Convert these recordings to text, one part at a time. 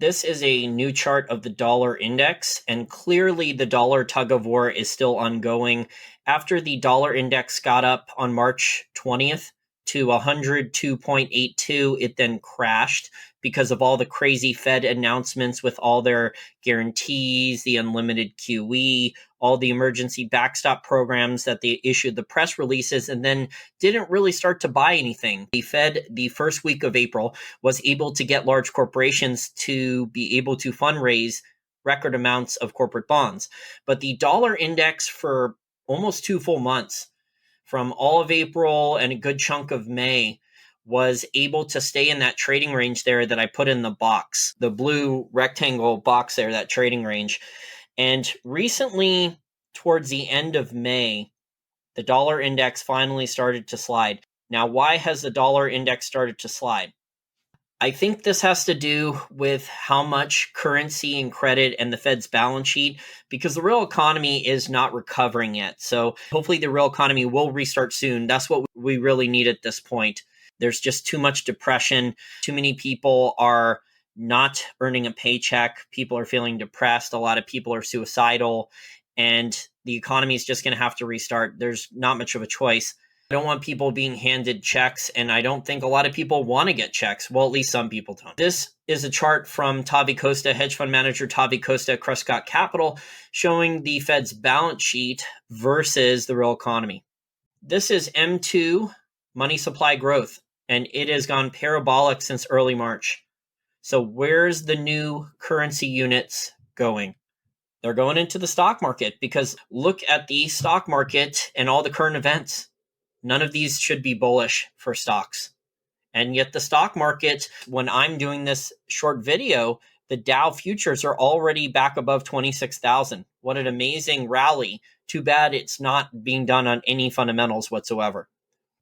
This is a new chart of the dollar index, and clearly the dollar tug of war is still ongoing. After the dollar index got up on March 20th to 102.82, it then crashed because of all the crazy Fed announcements with all their guarantees, the unlimited QE, all the emergency backstop programs that they issued the press releases, and then didn't really start to buy anything. The Fed, the first week of April, was able to get large corporations to be able to fundraise record amounts of corporate bonds. But the dollar index for almost 2 full months, from all of April and a good chunk of May, was able to stay in that trading range there that I put in the box, the blue rectangle box there, that trading range. And recently, towards the end of May, the dollar index finally started to slide. Now, why has the dollar index started to slide? I think this has to do with how much currency and credit and the Fed's balance sheet, because the real economy is not recovering yet. So hopefully the real economy will restart soon. That's what we really need at this point. There's just too much depression. Too many people are not earning a paycheck. People are feeling depressed. A lot of people are suicidal, and the economy is just going to have to restart. There's not much of a choice. I don't want people being handed checks, and I don't think a lot of people want to get checks. Well, at least some people don't. This is a chart from Tavi Costa, hedge fund manager Tavi Costa at Crestcott Capital, showing the Fed's balance sheet versus the real economy. This is M2 money supply growth, and it has gone parabolic since early March. So where's the new currency units going? They're going into the stock market, because look at the stock market and all the current events. None of these should be bullish for stocks. And yet the stock market, when I'm doing this short video, the Dow futures are already back above 26,000. What an amazing rally. Too bad it's not being done on any fundamentals whatsoever.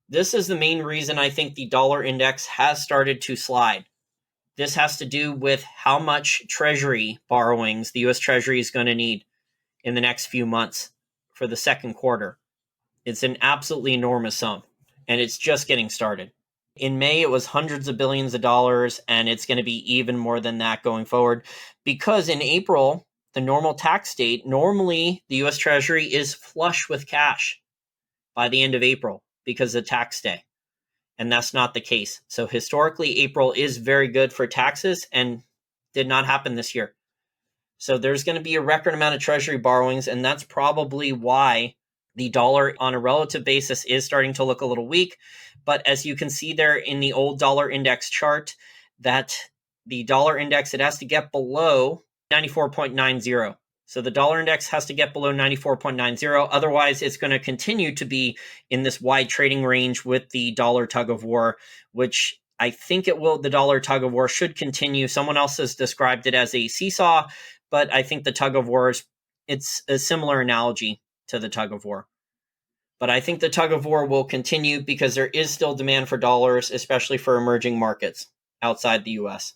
This is the main reason I think the dollar index has started to slide. This has to do with how much Treasury borrowings the US Treasury is going to need in the next few months for the second quarter. It's an absolutely enormous sum, and it's just getting started. In May, it was hundreds of billions of dollars, and it's going to be even more than that going forward, because in April, the normal tax date, normally the US Treasury is flush with cash by the end of April because of tax day. And that's not the case. So historically, April is very good for taxes and did not happen this year. So there's going to be a record amount of Treasury borrowings, and that's probably why the dollar on a relative basis is starting to look a little weak. But as you can see there in the old dollar index chart, that the dollar index, it has to get below 94.90. So the dollar index has to get below 94.90. Otherwise, it's going to continue to be in this wide trading range with the dollar tug of war, which I think it will. The dollar tug of war should continue. Someone else has described it as a seesaw, but I think the tug of war it's a similar analogy to the tug of war. But I think the tug of war will continue because there is still demand for dollars, especially for emerging markets outside the US.